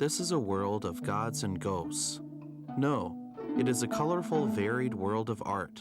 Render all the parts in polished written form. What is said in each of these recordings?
this is a world of gods and ghosts. No, it is a colorful, varied world of art.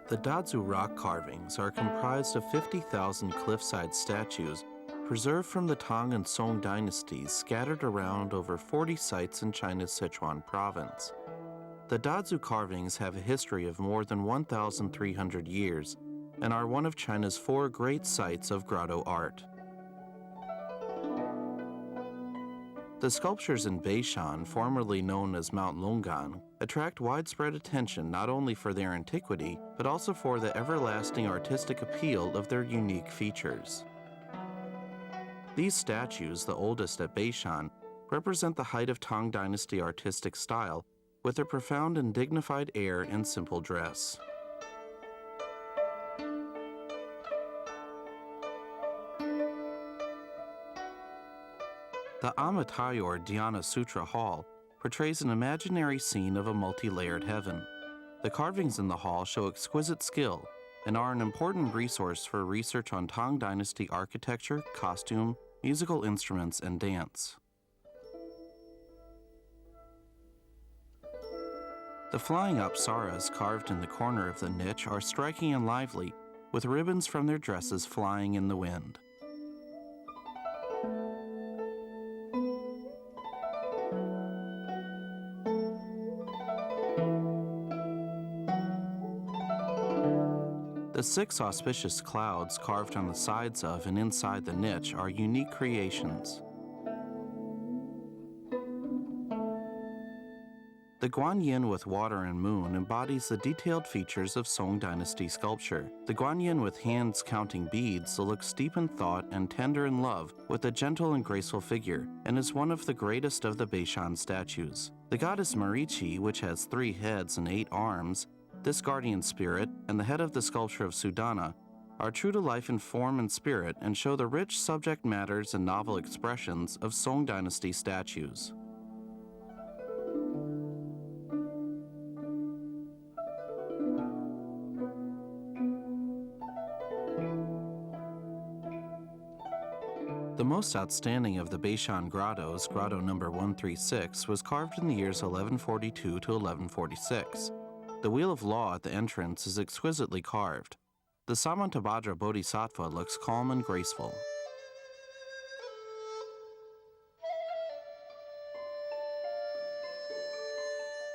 The DaZu rock carvings are comprised of 50,000 cliffside statues preserved from the Tang and Song dynasties scattered around over 40 sites in China's Sichuan Province. The DaZu carvings have a history of more than 1,300 years and are one of China's 4 great sites of grotto art. The sculptures in Beishan, formerly known as Mount Longgang, attract widespread attention not only for their antiquity, but also for the everlasting artistic appeal of their unique features. These statues, the oldest at Beishan, represent the height of Tang Dynasty artistic style, with their profound and dignified air and simple dress. The Amatayor Dhyana Sutra Hall portrays an imaginary scene of a multi-layered heaven. The carvings in the hall show exquisite skill and are an important resource for research on Tang Dynasty architecture, costume, musical instruments, and dance. The flying apsaras carved in the corner of the niche are striking and lively, with ribbons from their dresses flying in the wind. The 6 auspicious clouds carved on the sides of and inside the niche are unique creations. The Guanyin with water and moon embodies the detailed features of Song Dynasty sculpture. The Guanyin with hands counting beads looks deep in thought and tender in love with a gentle and graceful figure, and is one of the greatest of the Beishan statues. The goddess Marichi, which has 3 heads and 8 arms, this guardian spirit, and the head of the sculpture of Sudana, are true to life in form and spirit and show the rich subject matters and novel expressions of Song Dynasty statues. The most outstanding of the Beishan grottos, grotto number 136, was carved in the years 1142 to 1146. The Wheel of Law at the entrance is exquisitely carved. The Samantabhadra Bodhisattva looks calm and graceful.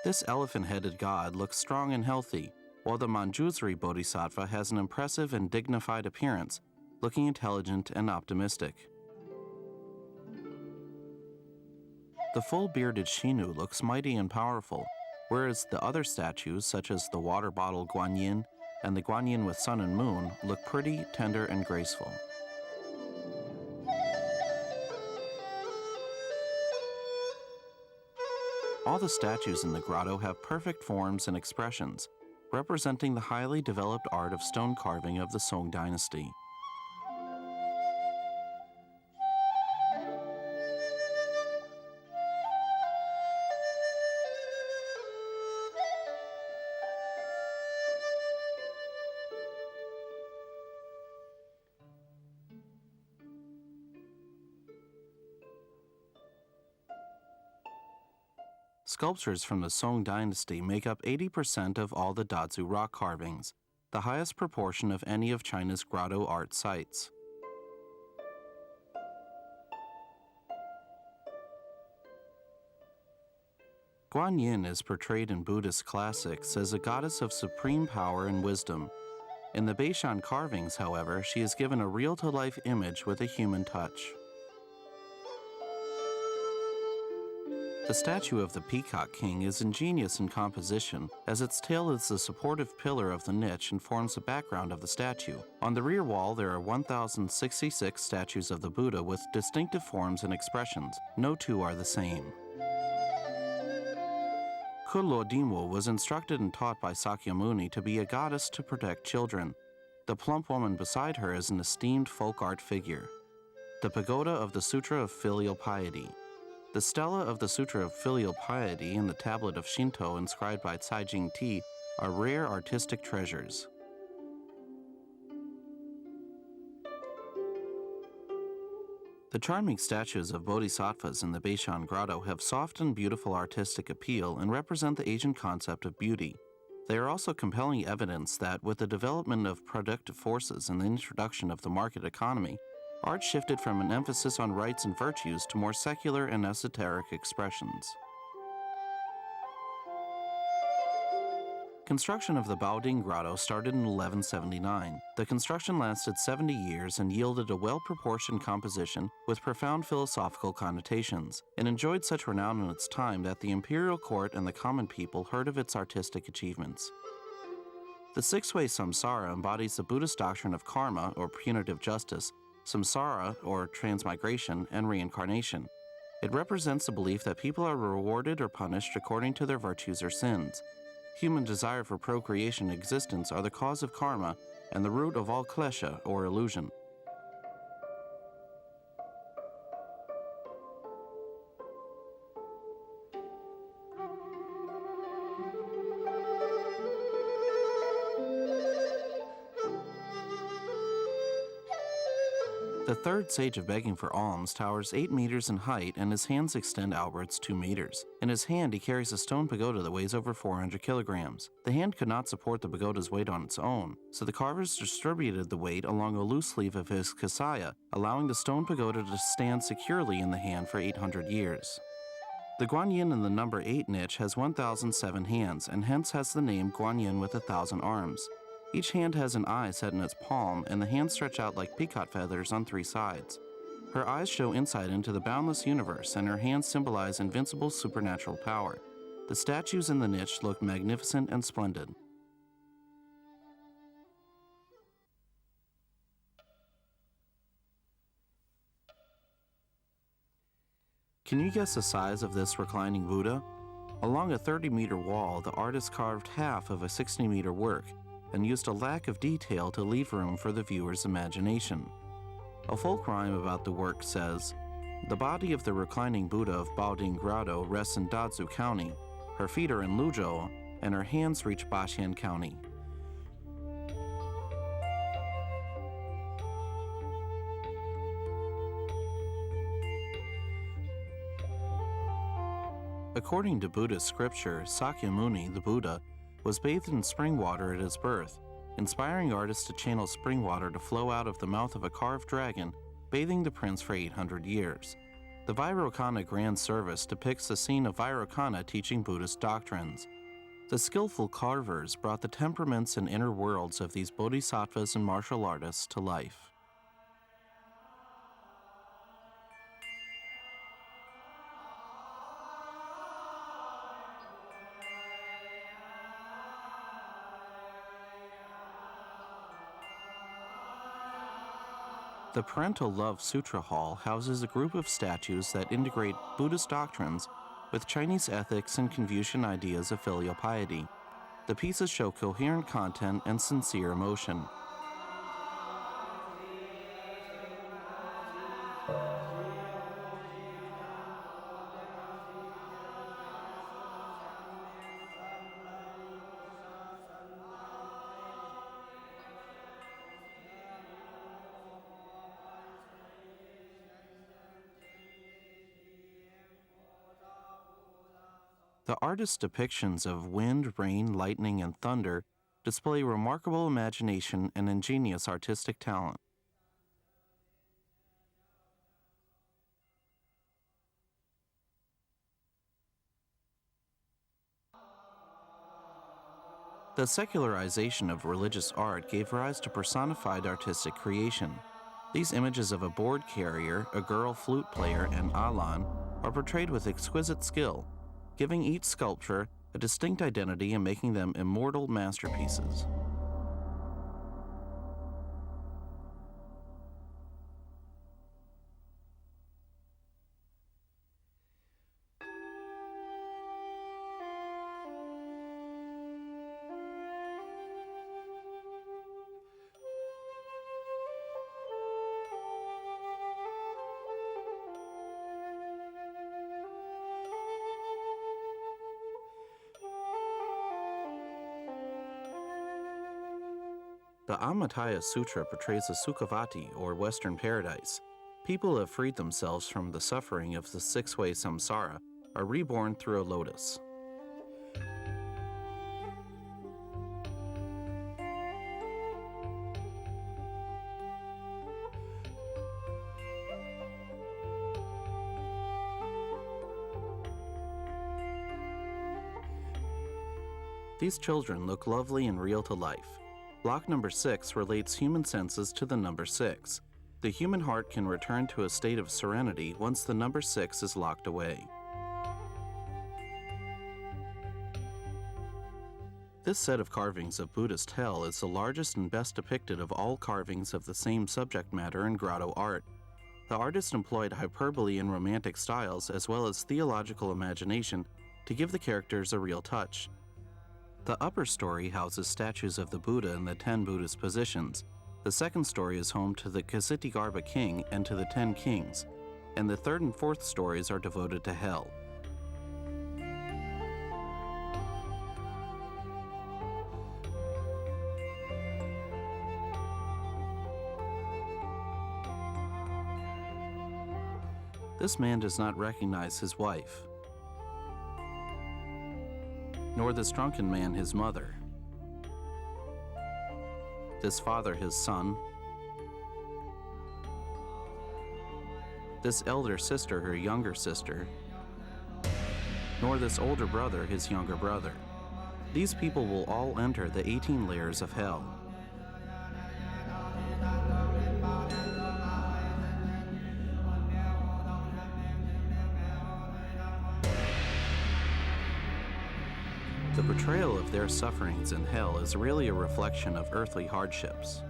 This elephant-headed god looks strong and healthy, while the Manjusri Bodhisattva has an impressive and dignified appearance, looking intelligent and optimistic. The full-bearded Shinu looks mighty and powerful, whereas the other statues, such as the water bottle Guanyin and the Guanyin with sun and moon, look pretty, tender, and graceful. All the statues in the grotto have perfect forms and expressions, representing the highly developed art of stone carving of the Song Dynasty. Sculptures from the Song Dynasty make up 80% of all the DaZu rock carvings, the highest proportion of any of China's grotto art sites. Guanyin is portrayed in Buddhist classics as a goddess of supreme power and wisdom. In the Beishan carvings, however, she is given a real-to-life image with a human touch. The statue of the Peacock King is ingenious in composition, as its tail is the supportive pillar of the niche and forms the background of the statue. On the rear wall, there are 1,066 statues of the Buddha with distinctive forms and expressions. No two are the same. Kullo Dimwo was instructed and taught by Sakyamuni to be a goddess to protect children. The plump woman beside her is an esteemed folk art figure. The Pagoda of the Sutra of Filial Piety. The stela of the Sutra of Filial Piety and the tablet of Shinto inscribed by Caijing Ti are rare artistic treasures. The charming statues of bodhisattvas in the Beishan Grotto have soft and beautiful artistic appeal and represent the Asian concept of beauty. They are also compelling evidence that, with the development of productive forces and the introduction of the market economy, art shifted from an emphasis on rights and virtues to more secular and esoteric expressions. Construction of the Baoding Grotto started in 1179. The construction lasted 70 years and yielded a well-proportioned composition with profound philosophical connotations, and enjoyed such renown in its time that the imperial court and the common people heard of its artistic achievements. The six-way samsara embodies the Buddhist doctrine of karma, or punitive justice, samsara, or transmigration, and reincarnation. It represents the belief that people are rewarded or punished according to their virtues or sins. Human desire for procreation and existence are the cause of karma and the root of all klesha, or illusion. The third sage of begging for alms towers 8 meters in height, and his hands extend outwards 2 meters. In his hand, he carries a stone pagoda that weighs over 400 kilograms. The hand could not support the pagoda's weight on its own, so the carvers distributed the weight along a loose sleeve of his kasaya, allowing the stone pagoda to stand securely in the hand for 800 years. The Guanyin in the number 8 niche has 1,007 hands, and hence has the name Guanyin with 1,000 arms. Each hand has an eye set in its palm, and the hands stretch out like peacock feathers on 3 sides. Her eyes show insight into the boundless universe, and her hands symbolize invincible supernatural power. The statues in the niche look magnificent and splendid. Can you guess the size of this reclining Buddha? Along a 30-meter wall, the artist carved half of a 60-meter work, and used a lack of detail to leave room for the viewer's imagination. A folk rhyme about the work says, "The body of the reclining Buddha of Baoding Grotto rests in DaZu County. Her feet are in Luzhou, and her hands reach Baxian County." According to Buddhist scripture, Sakyamuni, the Buddha, was bathed in spring water at his birth, inspiring artists to channel spring water to flow out of the mouth of a carved dragon, bathing the prince for 800 years. The Vairocana Grand Service depicts the scene of Vairocana teaching Buddhist doctrines. The skillful carvers brought the temperaments and inner worlds of these bodhisattvas and martial artists to life. The Parental Love Sutra Hall houses a group of statues that integrate Buddhist doctrines with Chinese ethics and Confucian ideas of filial piety. The pieces show coherent content and sincere emotion. The artist's depictions of wind, rain, lightning, and thunder display remarkable imagination and ingenious artistic talent. The secularization of religious art gave rise to personified artistic creation. These images of a board carrier, a girl flute player, and Alan are portrayed with exquisite skill, giving each sculpture a distinct identity and making them immortal masterpieces. The Amataya Sutra portrays a Sukhavati, or Western paradise. People who have freed themselves from the suffering of the six-way samsara are reborn through a lotus. These children look lovely and real to life. Block number 6 relates human senses to the number 6. The human heart can return to a state of serenity once the number 6 is locked away. This set of carvings of Buddhist hell is the largest and best depicted of all carvings of the same subject matter in grotto art. The artist employed hyperbole and romantic styles as well as theological imagination to give the characters a real touch. The upper story houses statues of the Buddha in the 10 Buddhist positions. The second story is home to the Ksitigarbha king and to the 10 kings, and the third and fourth stories are devoted to hell. This man does not recognize his wife, nor this drunken man his mother, this father his son, this elder sister her younger sister, nor this older brother his younger brother. These people will all enter the 18 layers of hell. The portrayal of their sufferings in hell is really a reflection of earthly hardships.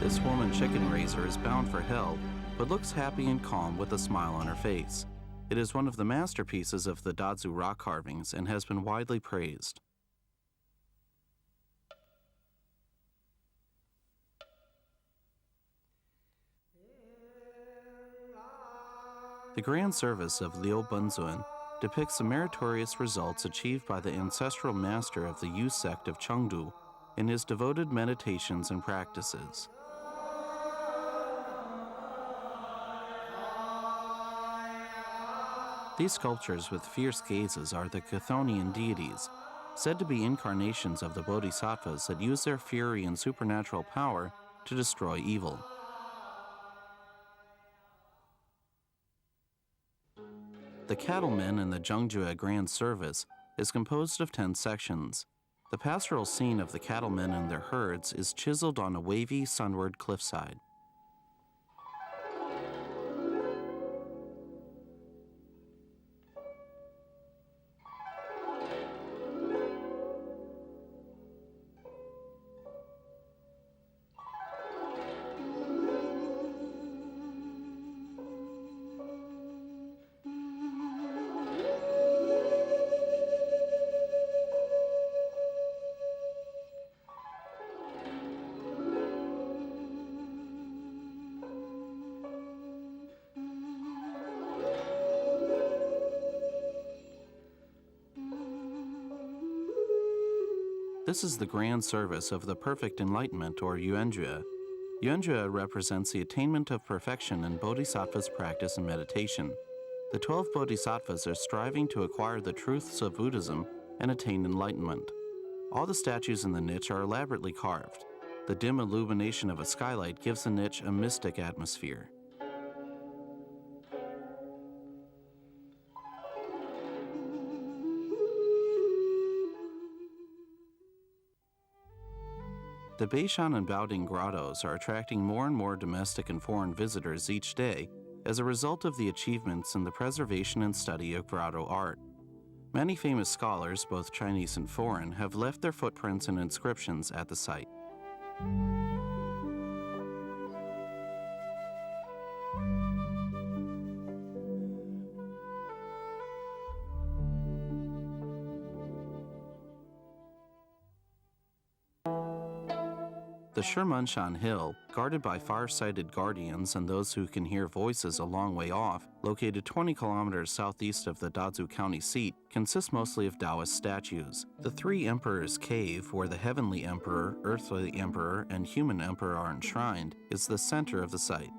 This woman chicken raiser is bound for hell, but looks happy and calm with a smile on her face. It is one of the masterpieces of the DaZu rock carvings and has been widely praised. The grand service of Liu Bunzuan depicts the meritorious results achieved by the ancestral master of the Yu sect of Chengdu in his devoted meditations and practices. These sculptures with fierce gazes are the Chthonian deities, said to be incarnations of the bodhisattvas that use their fury and supernatural power to destroy evil. The cattlemen in the Zhengjue Grand Service is composed of 10 sections. The pastoral scene of the cattlemen and their herds is chiseled on a wavy sunward cliffside. This is the grand service of the perfect enlightenment, or yuanjue. Yuanjue represents the attainment of perfection in Bodhisattva's practice and meditation. The 12 Bodhisattvas are striving to acquire the truths of Buddhism and attain enlightenment. All the statues in the niche are elaborately carved. The dim illumination of a skylight gives the niche a mystic atmosphere. The Beishan and Baoding grottos are attracting more and more domestic and foreign visitors each day as a result of the achievements in the preservation and study of grotto art. Many famous scholars, both Chinese and foreign, have left their footprints and inscriptions at the site. The Shimanshan Hill, guarded by far-sighted guardians and those who can hear voices a long way off, located 20 kilometers southeast of the DaZu County seat, consists mostly of Taoist statues. The Three Emperors Cave, where the Heavenly Emperor, Earthly Emperor, and Human Emperor are enshrined, is the center of the site.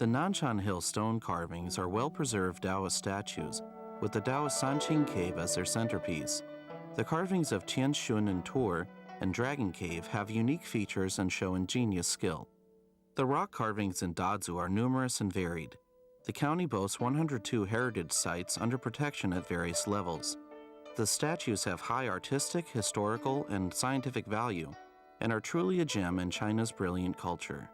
The Nanshan Hill stone carvings are well-preserved Taoist statues, with the Taoist Sanqing Cave as their centerpiece. The carvings of Tian Shun and Tur and Dragon Cave have unique features and show ingenious skill. The rock carvings in DaZu are numerous and varied. The county boasts 102 heritage sites under protection at various levels. The statues have high artistic, historical, and scientific value, and are truly a gem in China's brilliant culture.